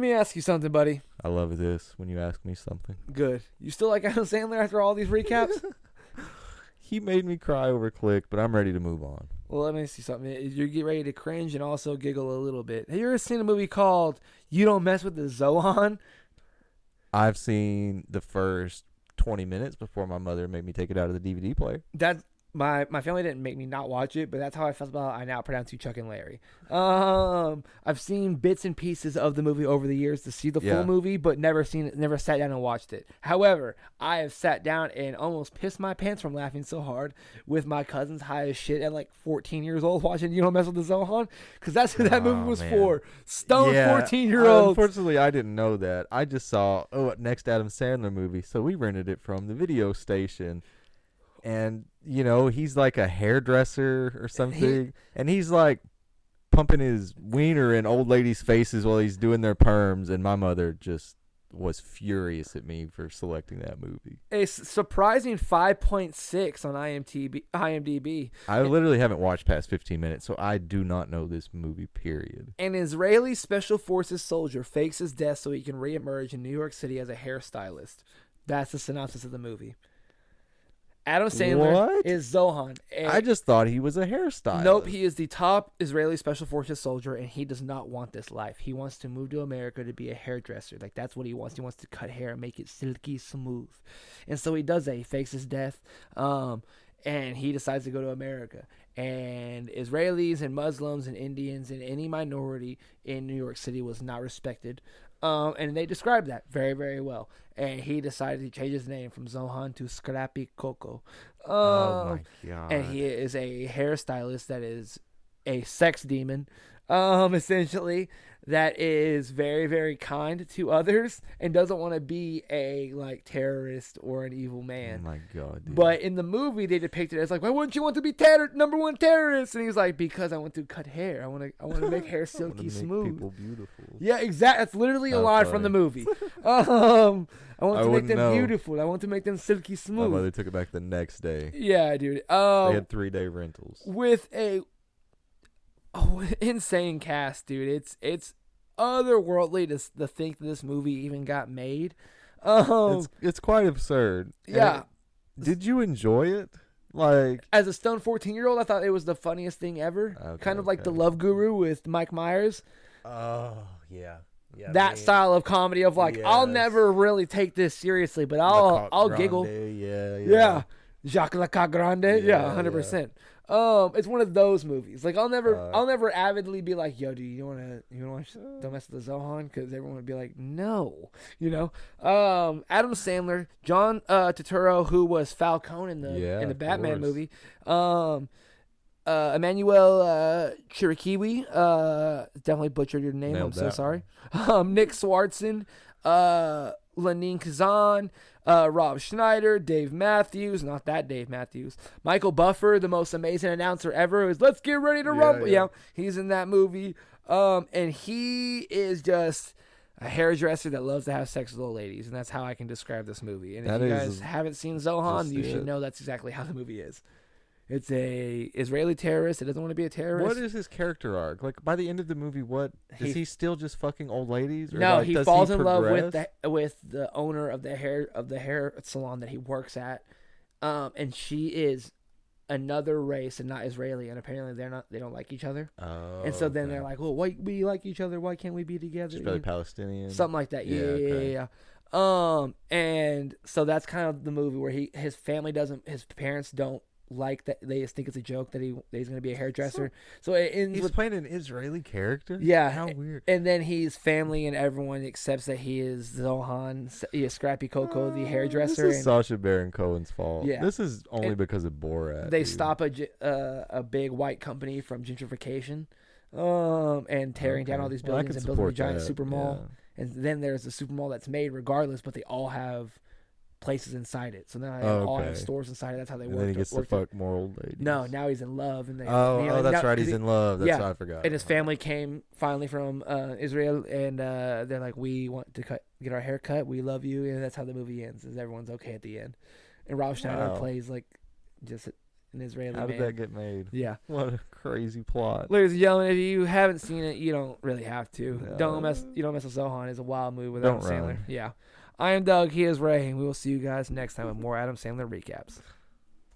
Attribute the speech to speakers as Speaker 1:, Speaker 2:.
Speaker 1: me ask you something, buddy.
Speaker 2: I love this when you ask me something.
Speaker 1: Good. You still like Adam Sandler after all these recaps?
Speaker 2: He made me cry over Click, but I'm ready to move on.
Speaker 1: Well, let me see something. You get ready to cringe and also giggle a little bit. Have you ever seen a movie called You Don't Mess with the Zohan?
Speaker 2: I've seen the first 20 minutes before my mother made me take it out of the DVD player.
Speaker 1: That my family didn't make me not watch it, but that's how I felt about I Now Pronounce You Chuck and Larry. I've seen bits and pieces of the movie over the years to see the full movie, but never sat down and watched it. However, I have sat down and almost pissed my pants from laughing so hard with my cousins high as shit at like 14 years old watching You Don't Mess with the Zohan, because that's who that movie was for. Stoned 14-year-olds.
Speaker 2: Unfortunately, I didn't know that. I just saw, next Adam Sandler movie, so we rented it from the video station. And, you know, he's like a hairdresser or something. And he's like pumping his wiener in old ladies' faces while he's doing their perms. And my mother just was furious at me for selecting that movie.
Speaker 1: A surprising 5.6 on IMDb.
Speaker 2: I literally haven't watched past 15 minutes, so I do not know this movie, period.
Speaker 1: An Israeli Special Forces soldier fakes his death so he can reemerge in New York City as a hairstylist. That's the synopsis of the movie. Adam Sandler is Zohan.
Speaker 2: I just thought he was a hairstylist.
Speaker 1: Nope, he is the top Israeli Special Forces soldier, and he does not want this life. He wants to move to America to be a hairdresser. Like, that's what he wants. He wants to cut hair and make it silky smooth. And so he does that. He fakes his death, and he decides to go to America. And Israelis and Muslims and Indians and any minority in New York City was not respected. And they described that very, very well. And he decided to change his name from Zohan to Scrappy Coco.
Speaker 2: Oh, my God.
Speaker 1: And he is a hairstylist that is a sex demon, essentially, that is very, very kind to others and doesn't want to be a, like, terrorist or an evil man.
Speaker 2: Oh, my God, dude.
Speaker 1: But in the movie, they depict it as like, why wouldn't you want to be number one terrorist? And he's like, because I want to cut hair. I want to make hair silky smooth.
Speaker 2: Make people beautiful.
Speaker 1: Yeah, exactly. That's literally a line from the movie. I want to make them beautiful. I want to make them silky smooth.
Speaker 2: My mother took it back the next day.
Speaker 1: Yeah, dude.
Speaker 2: They had 3-day rentals.
Speaker 1: With a insane cast, dude. It's otherworldly to think this movie even got made.
Speaker 2: It's quite absurd.
Speaker 1: Yeah.
Speaker 2: Did you enjoy it? Like,
Speaker 1: as a stoned 14-year-old, I thought it was the funniest thing ever.
Speaker 2: Okay,
Speaker 1: kind of like The Love Guru with Mike Myers.
Speaker 2: Oh, yeah.
Speaker 1: That style of comedy of like, I'll never really take this seriously, but I'll giggle. Yeah. Jacques Lecoq Grande. Yeah, 100%. It's one of those movies. Like, I'll never avidly be like, yo, do you want to watch Don't Mess with the Zohan? Because everyone would be like, no, you know. Adam Sandler, John Turturro, who was Falcone in the Batman movie. Emmanuel Chirikiwi, definitely butchered your name. I'm so sorry. Nick Swartzen, Lanin Kazan, Rob Schneider, Dave Matthews, not that Dave Matthews, Michael Buffer, the most amazing announcer ever, is Let's Get Ready to Rumble. Yeah, he's in that movie. And he is just a hairdresser that loves to have sex with old ladies, and that's how I can describe this movie. And if you guys haven't seen Zohan, you should know that's exactly how the movie is. It's a Israeli terrorist that doesn't want to be a terrorist.
Speaker 2: What is his character arc? Like, by the end of the movie, is he still just fucking old ladies? Or
Speaker 1: no, he falls in love with the owner of the hair salon that he works at, and she is another race and not Israeli, and apparently they don't like each other. Oh, and so then they're like, well, why we like each other? Why can't we be together?
Speaker 2: She's probably Palestinian,
Speaker 1: something like that. Yeah. And so that's kind of the movie where his parents don't like that. They just think it's a joke that he's going to be a hairdresser. So it ends
Speaker 2: he's playing an Israeli character?
Speaker 1: Yeah.
Speaker 2: How weird.
Speaker 1: And then his family and everyone accepts that he is Zohan, Scrappy Coco, the hairdresser.
Speaker 2: This is Sacha Baron Cohen's fault.
Speaker 1: Yeah.
Speaker 2: This is only because of Borat.
Speaker 1: They stop a big white company from gentrification and tearing down all these buildings and building a giant super mall. Yeah. And then there's a super mall that's made regardless, but they all have places inside it. So now they all have stores inside it. That's how they work.
Speaker 2: And then he gets to fuck more old ladies.
Speaker 1: No, now he's in love. And
Speaker 2: that's right. He's in love. That's what I forgot.
Speaker 1: And his family came finally from Israel, and they're like, we want to get our hair cut. We love you. And that's how the movie ends, is everyone's okay at the end. And Rob Schneider plays like just an Israeli man.
Speaker 2: How did that get made?
Speaker 1: Yeah.
Speaker 2: What a crazy plot.
Speaker 1: Ladies and gentlemen, if you haven't seen it, you don't really have to.
Speaker 2: No.
Speaker 1: Don't mess with Zohan. It's a wild movie with Adam
Speaker 2: Don't
Speaker 1: Sandler.
Speaker 2: run.
Speaker 1: Yeah. I am Doug. He is Ray. And we will see you guys next time with more Adam Sandler recaps.